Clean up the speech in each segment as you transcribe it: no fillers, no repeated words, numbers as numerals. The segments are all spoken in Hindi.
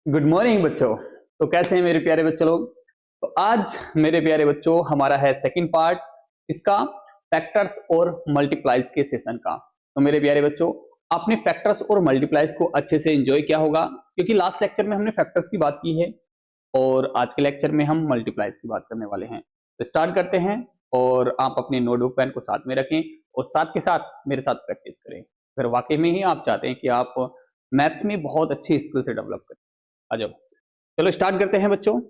गुड मॉर्निंग बच्चों। तो कैसे हैं मेरे प्यारे बच्चों लोग। तो आज मेरे प्यारे बच्चों हमारा है सेकंड पार्ट इसका, फैक्टर्स और मल्टीप्लाइज के सेशन का। तो मेरे प्यारे बच्चों, आपने फैक्टर्स और मल्टीप्लाइज को अच्छे से एंजॉय किया होगा, क्योंकि लास्ट लेक्चर में हमने फैक्टर्स की बात की है और आज के लेक्चर में हम मल्टीप्लाइज की बात करने वाले हैं। तो स्टार्ट करते हैं और आप अपने नोटबुक पेन को साथ में रखें और साथ के साथ मेरे साथ प्रैक्टिस करें। फिर वाकई में ही आप चाहते हैं कि आप मैथ्स में बहुत अच्छी स्किल से डेवलप करें। आ जाओ, चलो स्टार्ट करते हैं बच्चों।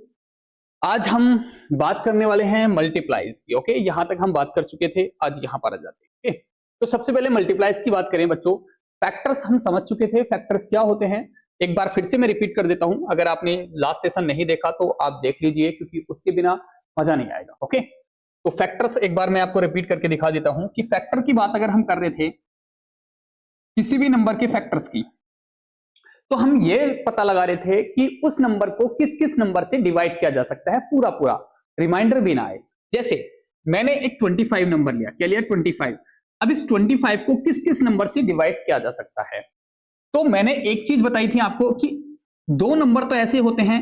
आज हम बात करने वाले हैं मल्टीप्लाइज की। ओके, यहां तक हम बात कर चुके थे, आज यहां पर आ जाते हैं। ओके, तो सबसे पहले मल्टीप्लाइज की बात करें बच्चों। फैक्टर्स हम समझ चुके थे, फैक्टर्स क्या होते हैं एक बार फिर से मैं रिपीट कर देता हूं। अगर आपने लास्ट सेशन नहीं देखा तो आप देख लीजिए, क्योंकि उसके बिना मजा नहीं आएगा। ओके, तो फैक्टर्स एक बार मैं आपको रिपीट करके दिखा देता हूं कि फैक्टर की बात अगर हम कर रहे थे किसी भी नंबर के फैक्टर्स की, तो हम ये पता लगा रहे थे कि उस नंबर को किस किस नंबर से डिवाइड किया जा सकता है, पूरा पूरा रिमाइंडर भी ना आए। जैसे मैंने एक 25 नंबर लिया, क्या लिया 25। अब इस 25 को किस किस नंबर से डिवाइड किया जा सकता है। तो मैंने एक चीज बताई थी आपको कि दो नंबर तो ऐसे होते हैं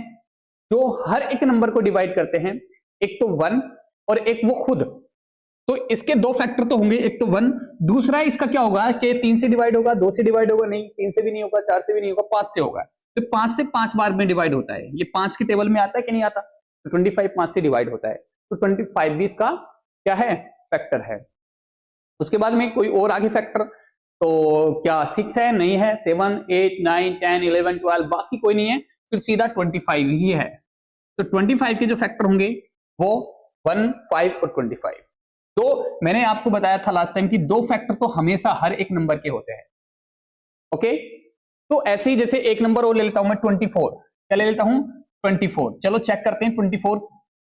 जो हर एक नंबर को डिवाइड करते हैं, एक तो 1 और एक वो खुद। तो इसके दो फैक्टर तो होंगे, एक तो 1, दूसरा इसका क्या होगा कि 3 से डिवाइड होगा, 2 से डिवाइड होगा, नहीं 3 से भी नहीं होगा, 4 से भी नहीं होगा, 5 से होगा। तो 5 से 5 बार में डिवाइड होता है। ये 5 के टेबल में आता है कि नहीं आता। तो 25 5 से डिवाइड होता है, तो 25 भी इसका क्या है, फैक्टर है। उसके बाद में कोई और आगे फैक्टर, तो क्या 6 है, नहीं है, 7 8 9 10 11 12 बाकी कोई नहीं है, फिर सीधा 25 ही है। तो 25 के जो फैक्टर होंगे वो 1 5 और 25। तो मैंने आपको बताया था लास्ट टाइम कि दो फैक्टर तो हमेशा हर एक नंबर के होते हैं। ओके, तो ऐसे ही जैसे एक नंबर और ले लेता हूं मैं 24, क्या ले लेता हूं 24। चलो चेक करते हैं 24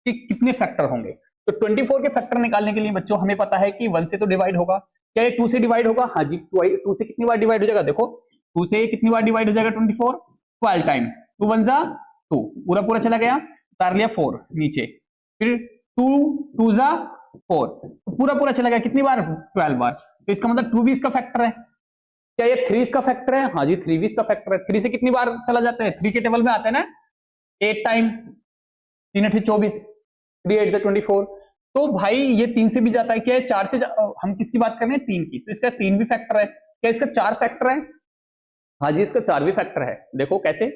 के कितने फैक्टर होंगे। तो 24 के फैक्टर निकालने के लिए बच्चों हमें पता है कि 1 से तो डिवाइड होगा, क्या ये 2 से डिवाइड होगा, हाँ जी 2 से कितनी बार डिवाइड हो जाएगा, देखो 2 से कितनी बार डिवाइड हो जाएगा 24, 12 टाइम, 2 1 जा 2, पूरा पूरा चला गया, उतार लिया 4 नीचे, फिर 2 2 जा 4, तो पूरा पूरा चला गया कितनी बार 12 बार। तो इसका मतलब 2 भी इसका फैक्टर है। क्या ये 3 इसका फैक्टर है, हाँ जी 3 भी इसका फैक्टर है। 3 से कितनी बार चला जाता है, 3 के टेबल में आता है ना 8 टाइम, 3 8 24, 3 8 24। तो भाई ये 3 से भी जाता है, क्या है 4 से हम किसकी बात कर रहे हैं 3 की, तो इसका 3 भी फैक्टर है। क्या इसका 4 फैक्टर है, हाँ जी इसका 4 भी फैक्टर है। देखो कैसे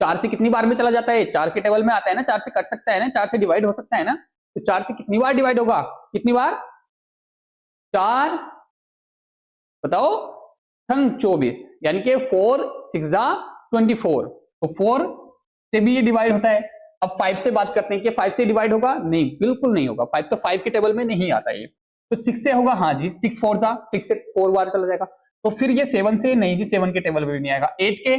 4 से कितनी बार में चला जाता है, 4 के टेबल में आता है ना, 4 से कट सकता है ना, 4 से डिवाइड हो सकता है ना, तो 4 से कितनी बार डिवाइड होगा, कितनी बार 4, बताओ 24, यानी कि 4 6 24, तो 4 से भी ये डिवाइड होता है। अब 5 से बात करते हैं कि 5 से डिवाइड होगा, नहीं बिल्कुल नहीं होगा, 5 तो 5 के टेबल में नहीं आता ये। तो 6 से होगा, हाँ जी 6 4 जा 6 से 4 बार चला जाएगा। तो फिर ये 7 से, नहीं जी 7 के टेबल में भी नहीं आएगा। 8 के,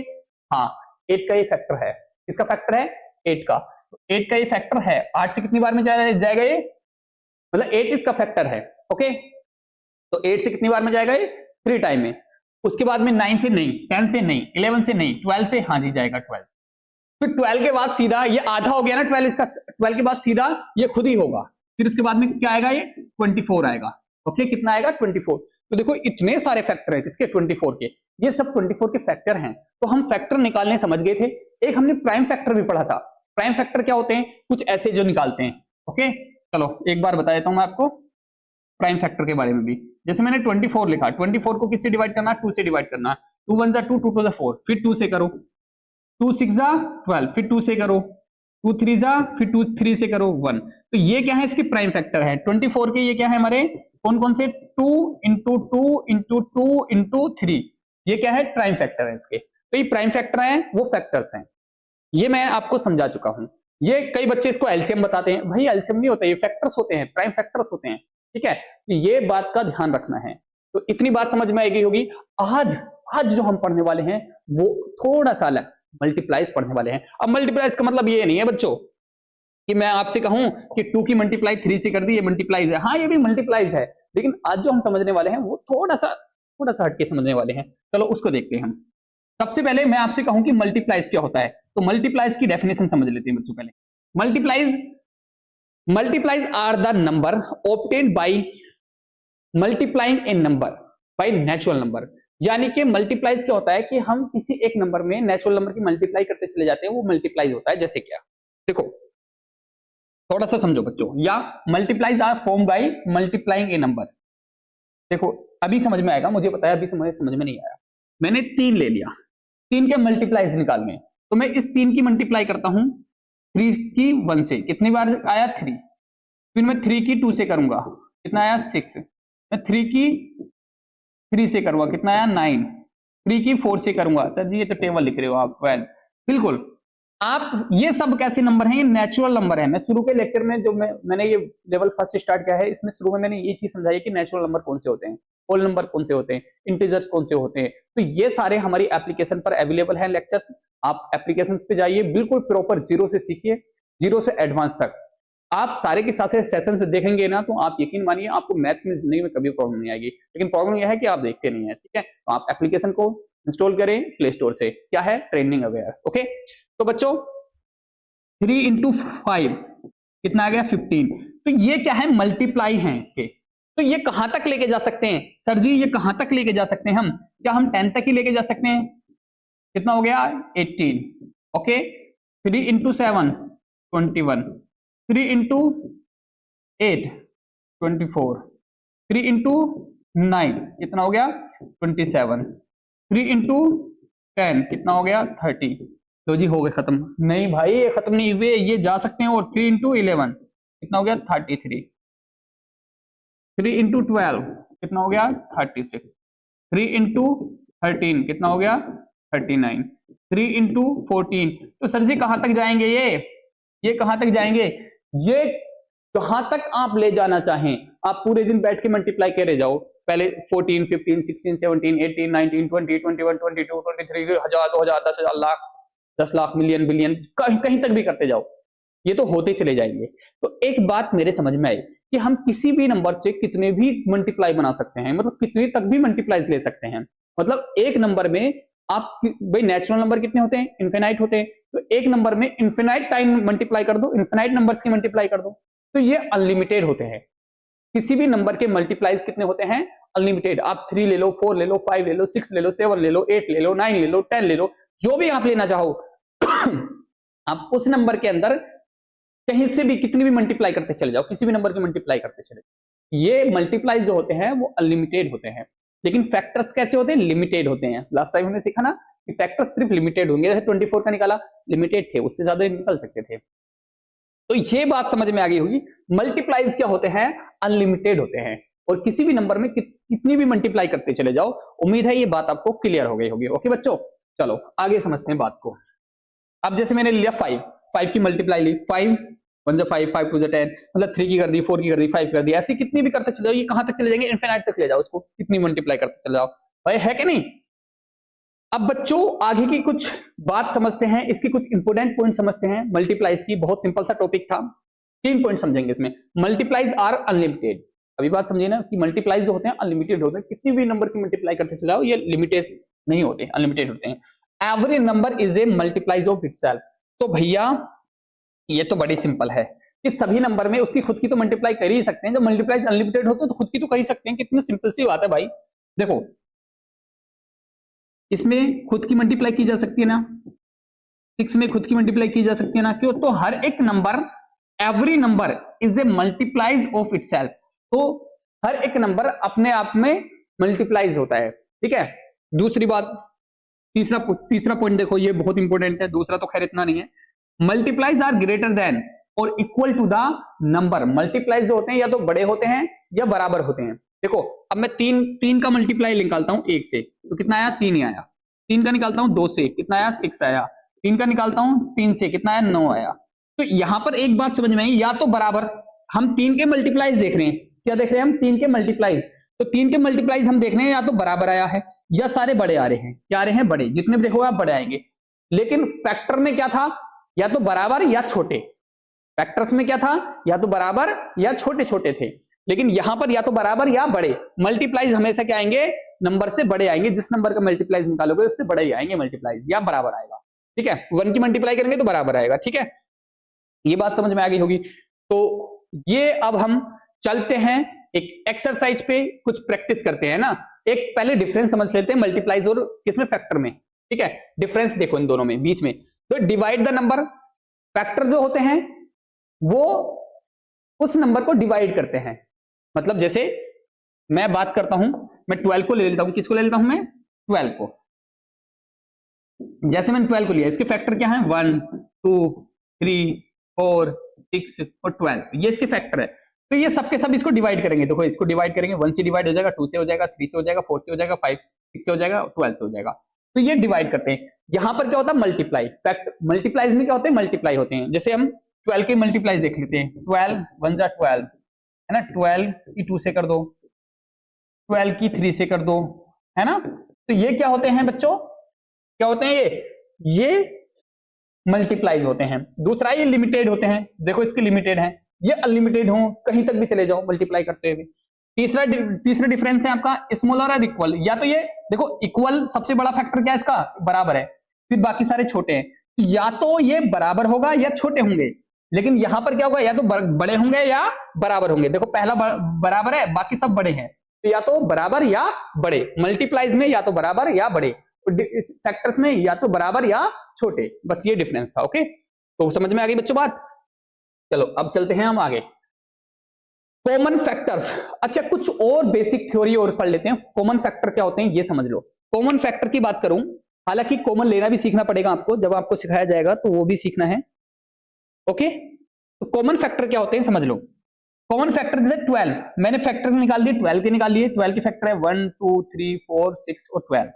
हाँ 8 का ये फैक्टर है, किसका फैक्टर है 8 का, तो 8 का ये फैक्टर है। 8 से कितनी बार में जाएगा ये, मतलब 8 इसका फैक्टर है। ओके, तो 8 से कितनी बार में जाएगा ये 3 टाइम में। उसके बाद में 9 से नहीं, 10 से नहीं, 11 से नहीं, 12 से हाँ जी जाएगा 12। फिर 12 के बाद सीधा ये आधा हो गया ना 12 इसका, 12 के बाद सीधा ये खुद ही होगा। फिर उसके बाद में क्या आएगा, ये 24 आएगा। ओके, कितना आएगा 24। तो देखो इतने सारे फैक्टर है किसके 24 के, ये सब 24 के फैक्टर हैं। तो हम फैक्टर निकालने समझ गए थे। एक हमने प्राइम फैक्टर भी पढ़ा था। प्राइम फैक्टर क्या होते हैं, कुछ ऐसे जो निकालते हैं। ओके, चलो एक बार बता देता हूं मैं आपको प्राइम फैक्टर के बारे में भी। जैसे मैंने 24 लिखा, 24 को किससे डिवाइड करना, 2 से डिवाइड करना। 2 1 जा 2, 2 2 जा 4, फिर 2 से करो, 2 6 जा 12, फिर 2 से करो, 2 3 जा, फिर 2 3 से करो 1। तो ये क्या है, इसके प्राइम फैक्टर है 24 के। ये क्या है हमारे कौन कौन से, 2 इंटू 2 इंटू 2 इंटू 3, ये क्या है प्राइम फैक्टर है इसके। तो ये प्राइम फैक्टर है, वो फैक्टर्स हैं, ये मैं आपको समझा चुका हूं। ये कई बच्चे इसको एलसीएम बताते हैं, भाई एलसीएम नहीं होता, ये फैक्टर्स होते हैं, प्राइम फैक्टर्स होते हैं। ठीक है, तो ये बात का ध्यान रखना है। तो इतनी बात समझ में आएगी होगी। आज आज जो हम पढ़ने वाले हैं वो थोड़ा सा अलग मल्टीप्लाइज पढ़ने वाले हैं। अब मल्टीप्लाइज का मतलब ये नहीं है बच्चों कि मैं आपसे कहूं कि 2 की मल्टीप्लाई 3 से कर दी, ये मल्टीप्लाइज है, हाँ ये भी मल्टीप्लाइज है, लेकिन आज जो हम समझने वाले हैं वो थोड़ा सा हटके समझने वाले हैं। चलो उसको देखते हैं हम। सबसे पहले मैं आपसे कहूं कि मल्टीप्लाइज क्या होता है, तो मल्टीप्लाइज की डेफिनेशन समझ लेते हैं बच्चों पहले। Multiples are the number obtained by multiplying a number by natural number. यानी कि मल्टीप्लाइज क्या होता है कि हम किसी एक नंबर में नेचुरल नंबर की मल्टीप्लाई करते चले जाते हैं, वो मल्टीप्लाइज होता है। जैसे क्या, देखो थोड़ा सा समझो बच्चों, या multiples are form by multiplying a number. देखो अभी समझ में आएगा, मुझे पता है अभी तुम्हें समझ में नहीं आया। मैंने 3 ले लिया, 3 के मल्टीप्लाइज निकालने, तो मैं इस 3 की मल्टीप्लाई करता हूं 3 की 1 से, कितनी बार आया 3, फिर मैं 3 की 2 से करूंगा, कितना आया 6, मैं 3 की 3 से करूंगा, कितना आया 9, 3 की 4 से करूंगा। सर जी ये तो टेबल लिख रहे हो आप, वेल बिल्कुल। आप ये सब कैसे नंबर हैं, ये नेचुरल नंबर है। मैं शुरू के लेक्चर में जो मैंने ये लेवल फर्स्ट स्टार्ट किया है, इसमें शुरू में मैंने ये चीज समझाई कि नेचुरल नंबर कौन से होते हैं, होल नंबर कौन से होते हैं, इंटीजर्स कौन से होते हैं। तो ये सारे हमारी एप्लीकेशन पर अवेलेबल है लेक्चर्स, आप एप्लीकेशन पे जाइए, बिल्कुल प्रॉपर जीरो से सीखिए, जीरो से एडवांस तक। आप सारे के सारे सेशन देखेंगे ना, तो आप यकीन मानिए आपको मैथ्स में जिंदगी में कभी प्रॉब्लम नहीं आएगी। लेकिन प्रॉब्लम यह है कि आप देखते नहीं है, ठीक है। तो आप एप्लीकेशन को इंस्टॉल करें प्ले स्टोर से, क्या है, ट्रेनिंग अवेयर। ओके, तो बच्चों 3 इंटू 5 कितना आ गया 15। तो ये क्या है, मल्टीप्लाई है इसके। तो ये कहां तक लेके जा सकते हैं सर जी, ये कहां तक लेके जा सकते हैं हम, क्या हम 10 तक ही लेके जा सकते हैं। कितना हो गया 18। ओके, 3 इंटू 7 21, 3 इंटू 8 24, 3 इंटू 9 कितना हो गया 27, 3 इंटू 10 कितना हो गया 30। तो जी हो गए खत्म। नहीं भाई ये खत्म नहीं हुए, ये जा सकते हैं। और 3 इंटू 11 कितना हो गया 33, 3 इंटू 12 कितना हो गया 36, 3 इंटू 13 कितना हो गया 39, 3 इंटू 14। तो सर जी कहां तक जाएंगे ये कहां तक जाएंगे, ये जहां तक आप ले जाना चाहें। आप पूरे दिन बैठ के मल्टीप्लाई करे जाओ, पहले 14 15 16 17 18 19 20 21 22 23 1000 2000 10,000 लाख 10 लाख मिलियन बिलियन कहीं तक भी करते जाओ, ये तो होते चले जाएंगे। तो एक बात मेरे समझ में आई कि हम किसी भी नंबर से कितने भी मल्टीप्लाई बना सकते हैं, मतलब कितने तक भी मल्टीप्लाईज ले सकते हैं। मतलब एक नंबर में आप भाई नेचुरल नंबर कितने होते हैं, इन्फिनाइट होते हैं। तो एक नंबर में इन्फिनाइट टाइम मल्टीप्लाई कर दो, इन्फिनाइट नंबर्स की मल्टीप्लाई कर दो, तो ये अनलिमिटेड होते हैं। किसी भी नंबर के मल्टीप्लाईज कितने होते हैं, अनलिमिटेड। आप 3 ले लो, 4 ले लो, 5 ले लो, 6 ले लो, 7 ले लो, 8 ले लो, 9 ले लो, 10 ले लो, जो भी आप लेना चाहो आप उस नंबर के अंदर कहीं से भी कितनी भी मल्टीप्लाई करते चले जाओ, किसी भी नंबर की मल्टीप्लाई करते चले जाओ। ये मल्टीप्लाई जो होते हैं वो अनलिमिटेड होते हैं। लेकिन फैक्टर्स कैसे होते हैं, लिमिटेड होते हैं। लास्ट टाइम हमने सीखा ना कि फैक्टर्स सिर्फ लिमिटेड होंगे। जैसे 24 का निकाला, लिमिटेड थे, उससे ज्यादा निकल सकते थे। तो ये बात समझ में आ गई होगी। मल्टीप्लाईज क्या होते हैं, अनलिमिटेड होते हैं। और किसी भी नंबर में कितनी भी मल्टीप्लाई करते चले जाओ। उम्मीद है ये बात आपको क्लियर हो गई होगी। ओके बच्चों, चलो आगे समझते हैं बात को। अब जैसे मैंने लिया 5 की मल्टीप्लाई ली, 5 1 जा 5 5 2 जा 10, मतलब 3 की कर दी, 4 की कर दी, 5 कर दी, ऐसे कितनी भी करते चले जाओ। ये कहां तक चले जाएंगे, इनफिनाइट तक ले जाओ इसको, कितनी मल्टीप्लाई करते चले जाओ भाई, है कि नहीं। अब बच्चों आगे की कुछ बात समझते हैं, इसके कुछ इंपोर्टेंट पॉइंट समझते हैं मल्टीप्लाईज की। बहुत सिंपल सा टॉपिक था, 3 पॉइंट समझेंगे इसमें। मल्टीप्लाईज आर अनलिमिटेड, अभी बात समझिए ना कि मल्टीप्लाईज जो होते हैं अनलिमिटेड होते हैं, कितनी भी नंबर की मल्टीप्लाई करते चले जाओ, ये लिमिटेड नहीं होते, अनलिमिटेड होते हैं। Every number is a multiplies of itself. तो भैया ये तो बड़ी सिंपल है कि सभी नंबर में उसकी खुद की तो मल्टीप्लाई कर ही सकते हैं। जब मल्टीप्लाई अनलिमिटेड होते हैं तो खुद की तो कर ही सकते हैं। कितनी सिंपल सी बात है भाई। देखो इसमें खुद की मल्टीप्लाई की जा सकती है ना, 6 में खुद की मल्टीप्लाई की जा सकती है ना, क्यों, तो हर एक number, every number is A multiplies of itself. तो हर एक नंबर अपने आप में मल्टीप्लाइज होता है, ठीक है। दूसरी बात, तीसरा पॉइंट देखो, ये बहुत इंपॉर्टेंट है। दूसरा तो खैर इतना नहीं है। मल्टीप्लाइज आर ग्रेटर देन और equal to the number. Multiples जो होते हैं या तो बड़े होते हैं या बराबर होते हैं। देखो अब मैं 3 का मल्टीप्लाई निकालता हूं 1 से, तो कितना आया 3 ही आया। 3 का निकालता हूं 2 से, कितना आया 6 आया। 3 का निकालता हूं 3 से, कितना आया 9 आया। तो यहां पर एक बात समझ में आई, या तो बराबर, हम 3 के मल्टीप्लाइज देख रहे हैं, क्या देख रहे हैं हम 3 के मल्टीप्लाइज। तो 3 के मल्टीप्लाइज हम देख रहे हैं या तो बराबर आया है या सारे बड़े आ रहे हैं। क्या आ रहे हैं, बड़े। जितने भी देखोगे आप बड़े आएंगे। लेकिन फैक्टर में क्या था, या तो बराबर या छोटे। फैक्टर्स में क्या था, या तो बराबर या छोटे छोटे थे। लेकिन यहां पर या तो बराबर या बड़े। मल्टीप्लाइज हमेशा क्या आएंगे, नंबर से बड़े आएंगे। जिस नंबर का मल्टीप्लाइज निकालोगे उससे बड़े ही आएंगे मल्टीप्लाइज, या बराबर आएगा, ठीक है। 1 की मल्टीप्लाई करेंगे तो बराबर आएगा, ठीक है। ये बात समझ में आ गई होगी। तो ये अब हम चलते हैं एक एक्सरसाइज पे कुछ प्रैक्टिस करते हैं ना। एक पहले डिफरेंस समझ लेते हैं मल्टीप्लाइज और किसमें, फैक्टर में। ठीक है, डिफरेंस देखो इन दोनों में बीच में। तो डिवाइड द नंबर, फैक्टर जो होते हैं वो उस नंबर को डिवाइड करते हैं। मतलब जैसे मैं बात करता हूं, मैं 12 को ले लेता हूं, किसको ले लेता हूं मैं, 12 को। जैसे मैंने 12 को लिया, इसके फैक्टर क्या है, 1 2 3 4 6 और 12, ये इसके फैक्टर है। तो ये सबके सब इसको डिवाइड करेंगे। देखो इसको डिवाइड करेंगे, 1 से डिवाइड हो जाएगा, 2 से हो जाएगा, 3 से हो जाएगा, 4 से हो जाएगा, 5 6 से हो जाएगा, 12 से हो जाएगा। तो ये डिवाइड करते हैं। यहां पर क्या होता है, मल्टीप्लाई। फैक्ट मल्टीप्लाइज में क्या होते हैं, मल्टीप्लाई होते हैं। जैसे हम 12 के मल्टीप्लाइज देख लेते हैं। 12 1 जा 12 है ना, 12 की 2 से कर दो, 12 की 3 से कर दो, है ना। तो ये क्या होते हैं बच्चों, क्या होते हैं ये मल्टीप्लाइज होते हैं। दूसरा ये लिमिटेड होते हैं। देखो इसके लिमिटेड है, ये अनलिमिटेड हो, कहीं तक भी चले जाओ मल्टीप्लाई करते हुए। तीसरा डिफरेंस है आपका स्मॉलर और इक्वल। या तो ये देखो इक्वल सबसे बड़ा फैक्टर क्या है इसका, बराबर है, फिर बाकी सारे छोटे हैं। या तो ये बराबर होगा या छोटे होंगे, लेकिन यहां पर क्या होगा, या तो बड़े होंगे या बराबर होंगे। देखो पहला बराबर है, बाकी सब बड़े हैं, तो या तो बराबर या बड़े। मल्टीप्लाइज में या तो बराबर या बड़े, फैक्टर्स में या तो बराबर या छोटे। बस ये डिफरेंस था। ओके, तो समझ में आ गई बच्चों बात। चलो अब चलते हैं हम आगे। Common factors. अच्छा कुछ और बेसिक थ्योरी और पढ़ लेते हैं। कॉमन फैक्टर क्या होते हैं ये समझ लो। कॉमन फैक्टर की बात करूं, हालांकि कॉमन लेना भी सीखना पड़ेगा आपको, जब आपको सिखाया जाएगा तो वो भी सीखना है। ओके, तो कॉमन फैक्टर क्या होते हैं समझ लो। कॉमन फैक्टर जैसे 12, मैंने फैक्टर निकाल दिए, 12 के निकाल लिए। 12 के फैक्टर है 1 2 3 4 6 और 12।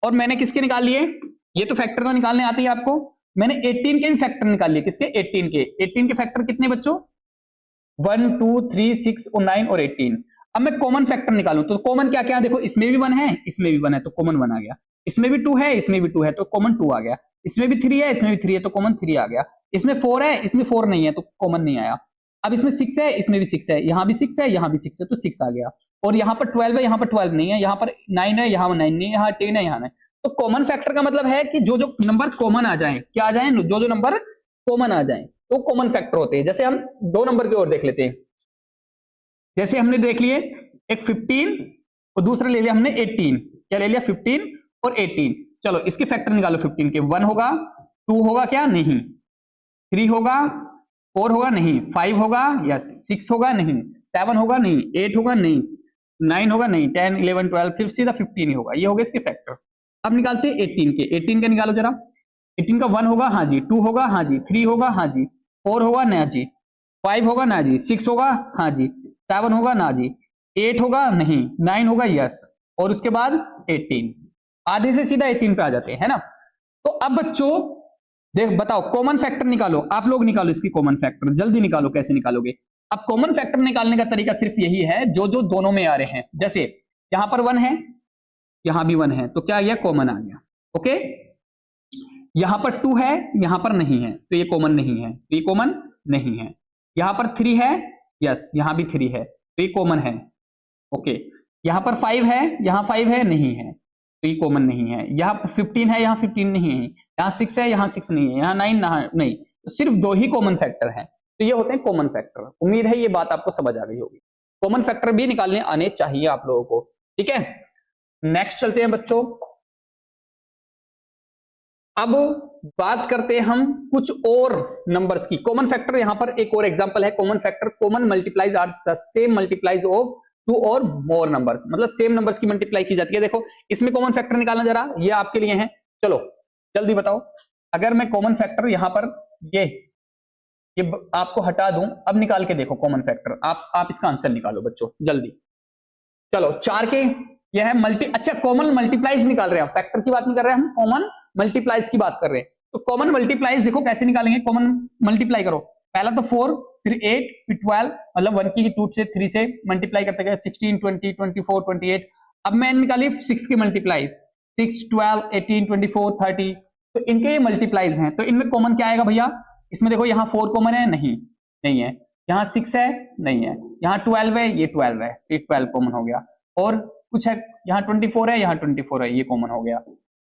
और मैंने किसके निकाल लिए, ये तो फैक्टर तो निकालने आते ही आपको। मैंने 18 के भी फैक्टर निकाल लिए। किसके, 18 के। 18 के फैक्टर कितने बच्चों, 1 2 3 6 और 9 और 18। अब मैं कॉमन फैक्टर निकालूं तो कॉमन क्या क्या, देखो इसमें भी 1 है, इसमें भी 1 है, तो कॉमन 1 आ गया। इसमें भी 2 है, इसमें भी 2 है, तो कॉमन 2 आ गया। इसमें भी 3 है, इसमें भी 3 है, तो कॉमन 3 आ गया। इसमें 4 है, इसमें 4 नहीं है, तो कॉमन नहीं आया। अब इसमें 6 है, इसमें भी 6 है, यहां भी 6 है, यहां भी 6 है, तो 6 आ गया। और यहाँ पर 12 है, यहाँ पर 12 नहीं है, यहाँ पर 9 है, यहाँ 9 नहीं है, यहाँ 10 है, यहाँ नहीं। तो कॉमन फैक्टर का मतलब है कि जो जो नंबर कॉमन आ जाए, क्या आ जाए, जो जो नंबर कॉमन आ जाए तो कॉमन फैक्टर होते हैं। जैसे हम दो नंबर की ओर देख लेते हैं। जैसे हमने देख लिए एक 15 और दूसरा ले लिया हमने 18। क्या ले लिया, 15 और 18। चलो इसके फैक्टर निकालो। 15 के 1 होगा, 2 होगा क्या, नहीं, 3 होगा, 4 होगा नहीं, 5 होगा या 6 होगा नहीं, 7 होगा नहीं, 8 होगा नहीं, 9 होगा नहीं, 10 11 12 फिर सीधा 15 ही होगा। ये हो गया इसके फैक्टर। अब निकालते हैं 18 के। 18 का निकालो जरा। 18 का 1 होगा, हाँ जी, 2 होगा, हाँ जी, 3 होगा, हाँ जी, 4 होगा ना जी, 5 होगा ना जी, 6 होगा, हाँ जी, 7 होगा ना जी, 8 होगा नहीं, 9 होगा यस, और उसके बाद 18। आधे से सीधा 18 पे आ जाते हैं, है ना। तो अब बच्चों देख बताओ, कॉमन फैक्टर निकालो। आप लोग निकालो इसकी कॉमन फैक्टर, जल्दी निकालो। कैसे निकालोगे, अब कॉमन फैक्टर निकालने का तरीका सिर्फ यही है, जो जो दोनों में आ रहे हैं। जैसे यहां पर 1 है, यहां भी 1 है, तो क्या यह कॉमन आ गया। ओके, यहां पर 2 है, यहां पर नहीं है, तो ये कॉमन नहीं है, तो ये कॉमन नहीं है। यहां पर 3 है, यस, यहां भी 3 है, तो ये कॉमन है। ओके, यहां पर 5 है, यहां 5 है, नहीं है, तो ये कॉमन नहीं है। यहां पर 15 है, यहां 15 नहीं है, यहां 6 है, यहां 6 नहीं है, यहां 9 नहीं, तो सिर्फ 2 ही कॉमन फैक्टर हैं। तो ये होते हैं कॉमन फैक्टर। उम्मीद है ये बात आपको समझ आ गई होगी। कॉमन फैक्टर भी निकालने आने चाहिए आप लोगों को। ठीक है, नेक्स्ट चलते हैं बच्चों। अब बात करते हैं हम कुछ और नंबर्स की। कॉमन फैक्टर यहां पर एक और एग्जांपल है। Common factor, common multiples are the same multiples of 2 और मोर नंबर्स, मतलब सेम नंबर्स की मल्टीप्लाई की जाती है। देखो इसमें कॉमन फैक्टर निकालना जरा, ये आपके लिए है। चलो जल्दी बताओ, अगर मैं कॉमन फैक्टर यहां पर ये आपको हटा दूं, अब निकाल के देखो कॉमन फैक्टर। आप इसका आंसर निकालो बच्चों जल्दी। चलो 4 के ये है अच्छा कॉमन मल्टीप्लाइज निकाल रहे हैं, फैक्टर की बात नहीं कर रहे हैं हम, कॉमन मल्टीप्लाइज की बात कर रहे हैं। तो कॉमन मल्टीप्लाइज देखो कैसे निकालेंगे। कॉमन मल्टीप्लाई करो, पहला तो 4, फिर 8, फिर 12, मतलब 1 की 2 से 3 से मल्टीप्लाई करते गए, 16 20 24 28। अब मैं निकाली 6 की मल्टीप्लाई, 6 12 18 24 30। तो इनके ये मल्टीप्लाइज हैं, तो इनमें कॉमन क्या आएगा भैया। इसमें देखो यहाँ 4 कॉमन है, नहीं है। यहाँ 6 है, नहीं है। यहाँ 12 है, ये 12 है, ये 12 कॉमन हो गया। और कुछ है, यहाँ 24 है, यहाँ 24 है, ये कॉमन हो गया।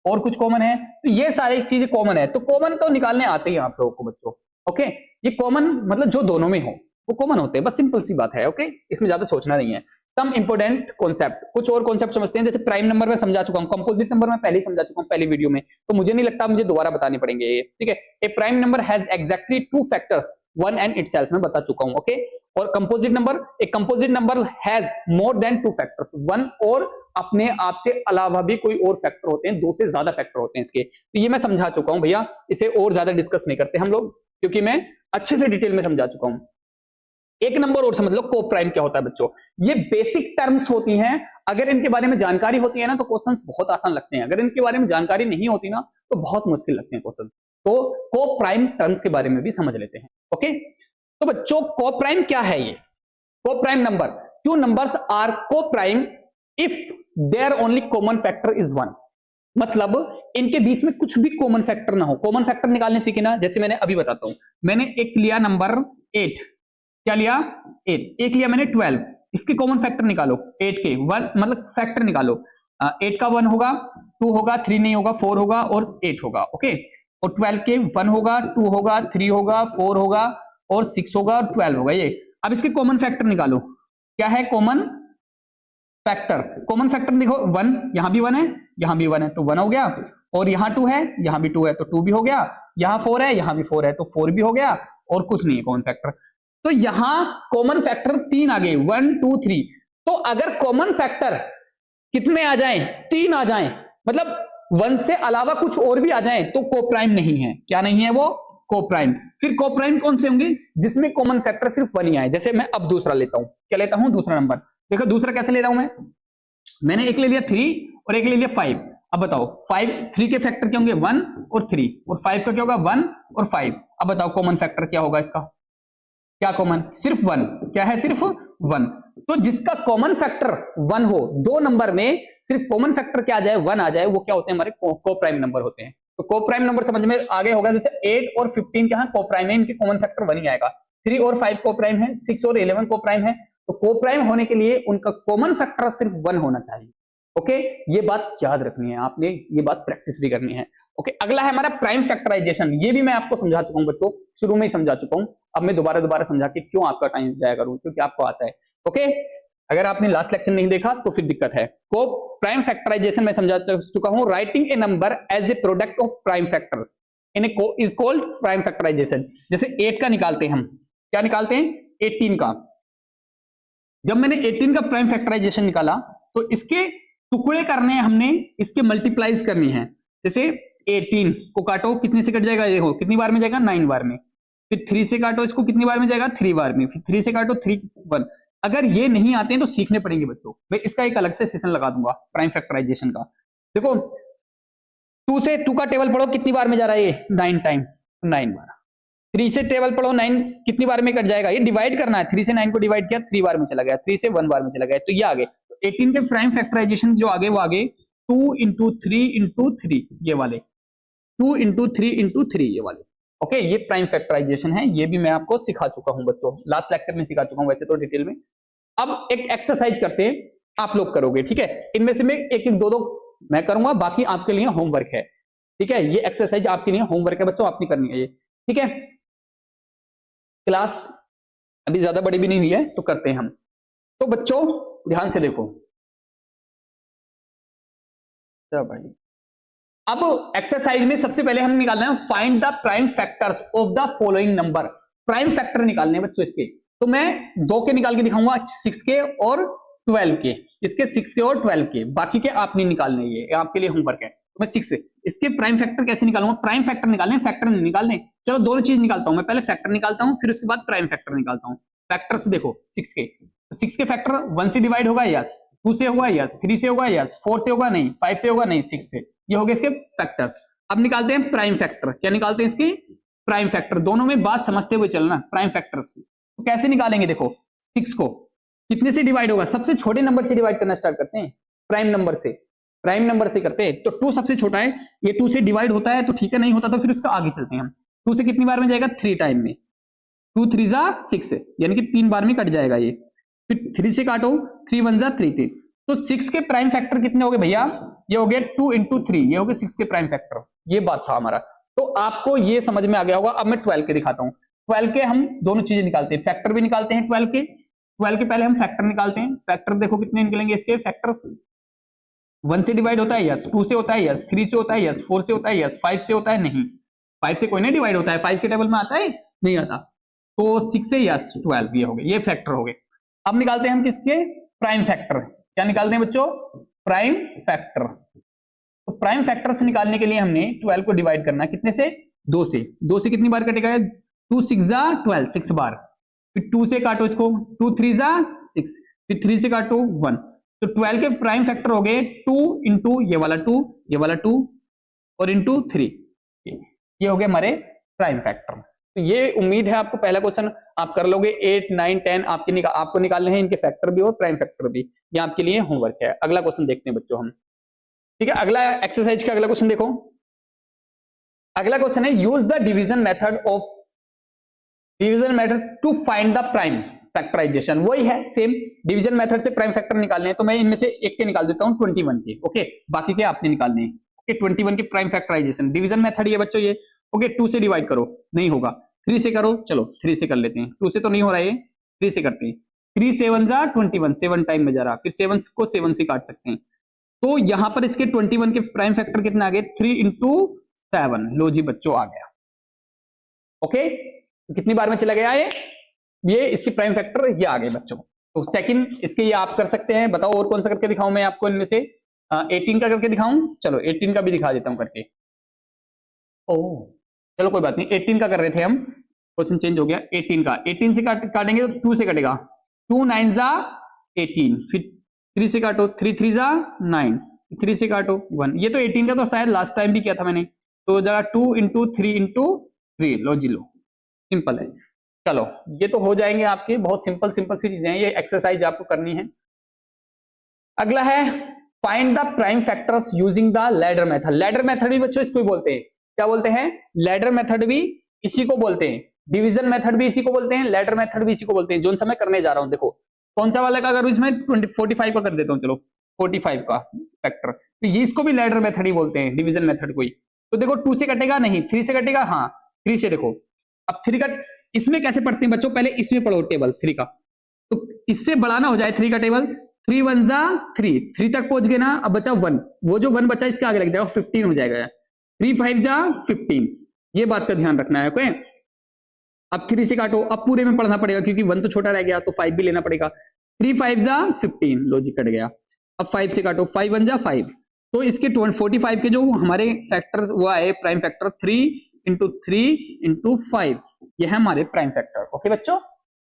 और कुछ कॉमन है, तो ये सारी चीजें कॉमन है। तो कॉमन तो निकालने आते ही आप लोगों को बच्चों। ओके, ये कॉमन मतलब जो दोनों में हो, वो कॉमन होते हैं, बस सिंपल सी बात है। ओके, इसमें ज्यादा सोचना नहीं है। सम इंपोर्टेंट कॉन्सेप्ट, कुछ और कॉन्सेप्ट समझते हैं। जैसे प्राइम नंबर में समझा चुका हूं, कंपोजिट नंबर में पहले ही समझा चुका हूं पहली वीडियो में, तो मुझे नहीं लगता मुझे दोबारा बताने पड़ेंगे ये, ठीक है। A prime number has exactly two factors, one and itself, में बता चुका हूं। ओके, और कंपोजिट नंबर, एक composite number has more than two factors, one और अपने आप से अलावा भी कोई और फैक्टर होते हैं, दो से ज्यादा फैक्टर होते हैं इसके। तो ये मैं समझा चुका हूं भैया, इसे और ज्यादा डिस्कस नहीं करते हम लोग, क्योंकि मैं अच्छे से डिटेल में समझा चुका हूं। एक नंबर और समझ लो, को प्राइम क्या होता है बच्चों। ये बेसिक टर्म्स होती हैं, अगर इनके बारे में जानकारी होती है ना तो क्वेश्चंस बहुत आसान लगते हैं, अगर इनके बारे में जानकारी नहीं होती ना तो बहुत मुश्किल लगते हैं क्वेश्चन। तो को प्राइम टर्म्स के बारे में भी समझ लेते हैं। ओके, तो बच्चों को प्राइम क्या है? ये coprime number, two numbers are coprime if there only common factor is one, मतलब इनके बीच में कुछ भी कॉमन फैक्टर ना हो। कॉमन फैक्टर निकालने सीखे ना, जैसे मैंने अभी बताता हूं, मैंने एक लिया नंबर 8, क्या लिया 8, एक लिया मैंने 12, इसके कॉमन फैक्टर निकालो 8 के, 1 मतलब फैक्टर निकालो, 8 का 1 होगा, 2 होगा, 3 नहीं होगा, 4 होगा और 8 होगा। ओके, और 12 के 1 होगा, 2 होगा, 3 होगा, 4 होगा और 6 होगा और 12 होगा ये। अब इसके कॉमन फैक्टर निकालो, क्या है कॉमन फैक्टर? कॉमन फैक्टर देखो 1, यहां भी 1 है, यहां भी 1 है तो 1 हो गया, और यहां 2 है, यहां भी 2 है तो 2 भी हो गया, यहां 4 है, यहां भी 4 है तो 4 भी हो गया, और कुछ नहीं है कॉमन फैक्टर। तो यहां कॉमन फैक्टर 3 आ गए, 1 2 3। तो अगर कॉमन फैक्टर कितने आ जाएं? 3 आ जाएं, मतलब 1 से अलावा कुछ और भी आ जाएं तो को प्राइम नहीं है। क्या नहीं है वो? को प्राइम। फिर को प्राइम कौन से होंगे? जिसमें कॉमन फैक्टर सिर्फ 1 ही आए। जैसे मैं अब दूसरा लेता हूं, क्या लेता हूं? दूसरा नंबर। देखो दूसरा कैसे ले रहा हूं मैंने एक ले लिया 3 और एक ले लिया 5। अब बताओ 5, 3 के फैक्टर क्या होंगे? 1 और 3, और 5 का क्या होगा? 1 और 5। अब बताओ कॉमन फैक्टर क्या होगा इसका? क्या कॉमन? सिर्फ 1। क्या है? सिर्फ 1। तो जिसका कॉमन फैक्टर 1 हो, दो नंबर में सिर्फ कॉमन फैक्टर क्या आ जाए? 1 आ जाए, वो क्या होते हैं? हमारे को प्राइम नंबर होते हैं। तो को प्राइम नंबर समझ में आगे होगा। जैसे 8 और 15 क्या है? को प्राइम है, इनके कॉमन फैक्टर 1 ही आएगा। 3 और 5 को प्राइम है, 6 और 11 को प्राइम है। तो को प्राइम होने के लिए उनका कॉमन फैक्टर सिर्फ 1 होना चाहिए। ओके, ये बात याद रखनी है आपने, ये बात प्रैक्टिस भी करनी है। ओके, अगला है हमारा प्राइम फैक्टराइजेशन। ये भी मैं आपको समझा चुका हूं बच्चों, शुरू में ही समझा चुका हूं। अब मैं दोबारा समझा के क्यों आपका टाइम जाया करूं, क्योंकि आपको आता है। ओके, अगर आपने लास्ट लेक्चर नहीं देखा तो फिर दिक्कत है। को प्राइम फैक्टराइजेशन में समझा चुका हूं। Writing a number as a product of prime factors in is called prime factorization. जैसे 8 का निकालते हैं हम, क्या निकालते हैं? 18 का। जब मैंने 18 का प्राइम फैक्टराइजेशन निकाला तो इसके टुकड़े करने हैं हमने, इसके मल्टीप्लाइज करनी है। जैसे 18 को काटो, कितने से कट जाएगा? देखो कितनी बार में जाएगा? 9 बार में। फिर 3 से काटो इसको, कितनी बार में जाएगा? 3 बार में। फिर 3 से काटो 3 1। अगर ये नहीं आते हैं तो सीखने पड़ेंगे बच्चों। मैं इसका एक अलग से सेशन लगा दूंगा प्राइम फैक्टराइजेशन का। देखो 2 से 2 का टेबल पढ़ो, कितनी बार में जा रहा है ये? 9 टाइम, 9 बार। 3 से टेबल पढ़ो, 9 कितनी बार में कट जाएगा? ये डिवाइड करना है। 3 से 9 को डिवाइड किया, 3 बार में चला गया। 3 से 1 बार में चला गया, तो ये आगे 18 के प्राइम फैक्टराइजेशन जो आगे वो आगे 2 इंटू 3 इंटू 3, ये वाले 2 इंटू 3 इंटू 3 ये वाले। ओके, ये प्राइम फैक्टराइजेशन है, ये भी मैं आपको सिखा चुका हूं बच्चों, लास्ट लेक्चर में सिखा चुका हूं वैसे तो डिटेल में। अब एक एक्सरसाइज करते हैं, आप लोग करोगे, ठीक है। इनमें से मैं एक एक दो मैं करूंगा, बाकी आपके लिए होमवर्क है, ठीक है। ये एक्सरसाइज आपके लिए होमवर्क है बच्चों, आपने करनी है ये, ठीक है। क्लास अभी ज्यादा बड़ी भी नहीं हुई है तो करते हैं हम। तो बच्चों ध्यान से देखो, चलो भाई। अब एक्सरसाइज में सबसे पहले हम निकालना है find the prime factors of the following number. Prime factor निकालने हैं बच्चों इसके। तो मैं 2 के निकाल के दिखाऊंगा, 6 के और 12 के। इसके 6 के और 12 के, बाकी के आप नहीं निकालने, ये आपके लिए होमवर्क है। तो मैं 6 से इसके प्राइम फैक्टर कैसे निकालूंगा? प्राइम फैक्टर निकालने, फैक्टर नहीं निकालने। चलो दोनों चीज निकालता हूं मैं, पहले फैक्टर निकालता हूं, फिर उसके बाद प्राइम फैक्टर निकालता हूं। फैक्टर से देखो 6 के, 6 के फैक्टर 1 से डिवाइड होगा, यस। 2 से होगा, यस। 3 से होगा, यस। 4 से होगा, नहीं। 5 से होगा, नहीं। 6 से। ये हो गए इसके फैक्टर्स। अब निकालते हैं प्राइम फैक्टर। क्या निकालते हैं इसकी? Prime factor. दोनों में बात समझते हुए चलना, प्राइम फैक्टर्स तो कैसे निकालेंगे? देखो 6 को कितने से डिवाइड होगा? सबसे छोटे नंबर से डिवाइड करना स्टार्ट करते हैं, प्राइम नंबर से। प्राइम नंबर से करते हैं तो 2 सबसे छोटा है, ये 2 से डिवाइड होता है तो ठीक है, नहीं होता तो फिर उसका आगे चलते हैं हम। 2 से कितनी बार में जाएगा? 3 टाइम में। 2 3 जा 6, यानी कि 3 बार में कट जाएगा ये। फिर 3 से काटो, 3 1 जा 3 3। तो 6 के प्राइम फैक्टर कितने हो गए भैया? ये हो गए 2 इंटू 3, ये हो गए 6 के प्राइम फैक्टर। ये बात था हमारा, तो आपको ये समझ में आ गया होगा। अब मैं 12 के दिखाता हूं। 12 के हम दोनों चीजें निकालते हैं, फैक्टर भी निकालते हैं 12 के। 12 के पहले हम फैक्टर निकालते हैं। फैक्टर देखो कितने निकलेंगे इसके फैक्टर्स। 1 से डिवाइड होता है यस, 2 से होता है यस, 3 से होता है यस, 4 से होता है यस, 5 से होता है नहीं, 5 से कोई नहीं डिवाइड होता है, 5 के टेबल में आता है नहीं आता। तो 6 से यस 12, ये हो गए, ये फैक्टर हो गए। अब निकालते हैं हम किसके, प्राइम फैक्टर। क्या निकालते हैं बच्चों, प्राइम फैक्टर। तो प्राइम फैक्टर से निकालने के लिए हमने 12 को डिवाइड करना है कितने से, 2 से। 2 से कितनी बार कटेगा, 2 6 जा 12, 6 बार। फिर 2 से काटो इसको, 2 3 जा 6, फिर 3 से काटो 1। तो 12 के प्राइम फैक्टर हो गए 2 इंटू ये वाला 2, ये वाला 2 और इंटू 3, ये हो गए हमारे प्राइम फैक्टर। तो ये उम्मीद है आपको पहला क्वेश्चन आप कर लोगे। 8 9 10 आपको निकालने हैं इनके फैक्टर भी और प्राइम फैक्टर भी। ये आपके लिए होमवर्क है। अगला क्वेश्चन देखते हैं बच्चों हम, ठीक है। अगला एक्सरसाइज का अगला क्वेश्चन देखो। अगला क्वेश्चन है use the division method to find the prime factorization. वही है सेम, डिवीजन मेथड से प्राइम फैक्टर निकालने हैं। तो मैं इनमें से एक के निकाल देता हूं 21 के, ओके, बाकी के आपने निकालने हैं। ओके, 21 के प्राइम फैक्टराइजेशन, डिवीजन मेथड ये बच्चों ये, ओके। 2 से डिवाइड करो, नहीं होगा, 3 से करो, चलो 3 से कर लेते हैं, 2 से तो नहीं हो रहा है, 3 से करते हैं। 3 7 जा 21, 7 टाइम में जा रहा, फिर 7 को 7 से काट सकते हैं। तो यहां पर इसके 21 के प्राइम फैक्टर कितने आ गए, 3 इंटू 7। लो जी बच्चों आ गया, ओके। तो कितनी बार में चला गया ये इसके प्राइम फैक्टर ये आ गए बच्चों। तो सेकंड इसके ये आप कर सकते हैं। बताओ और कौन सा करके दिखाऊं मैं आपको इनमें से, 18 का करके दिखाऊं, चलो 18 का भी दिखा देता हूं करके। ओह चलो कोई बात नहीं, 18 का कर रहे थे हम, क्वेश्चन चेंज हो गया। 18 का, 18 से काटेंगे तो 2 से कटेगा, 2 9 जा 18, फिर 3 से काटो, 3 3 जा 9, 3 से काटो 1। ये तो 18 का तो शायद लास्ट टाइम भी किया था मैंने, तो जगह 2 इंटू 3 इंटू 3, लो जी लो, सिंपल है। चलो ये तो हो जाएंगे आपके, बहुत सिंपल सिंपल सी चीजें हैं, ये एक्सरसाइज आपको करनी है। अगला है find the prime factors using the ladder method. Ladder method भी बच्चों इसको ही बोलते हैं, क्या बोलते हैं, लैडर मेथड भी इसी को बोलते हैं, डिवीजन मेथड भी इसी को बोलते हैं, लैडर मेथड भी इसी को बोलते हैं। जो सा मैं करने जा रहा हूं देखो, कौन सा वाला का करूं, इसमें 45 का कर देता हूं, चलो 45 का फैक्टर, तो ये इसको भी लैडर मेथड ही बोलते हैं, डिवीजन मेथड को ही। तो देखो 2 से कटेगा नहीं, 3 से कटेगा, हाँ 3 से। देखो अब 3 का इसमें कैसे पढ़ते हैं बच्चों, पहले इसमें पढ़ो टेबल 3 का, तो इससे बढ़ाना हो जाए 3 का टेबल, 3 1 जा 3, 3 तक पहुंच गए ना, अब बचा 1, वो जो 1 बचा इसके आगे लग जाएगा, 15 हो जाएगा। 3 5 जा 15, ये बात का ध्यान रखना है, ओके। अब 3 से काटो, अब पूरे में पढ़ना पड़ेगा क्योंकि 1 तो छोटा रह गया, तो 5 भी लेना पड़ेगा। 3 5 जा 15, लॉजिक कट गया। अब 5 से काटो, 5 1 जा 5, तो इसके 45 के जो हमारे फैक्टर वो आए प्राइम फैक्टर, 3 इंटू 3 इंटू 5, ये है हमारे प्राइम फैक्टर, ओके बच्चों।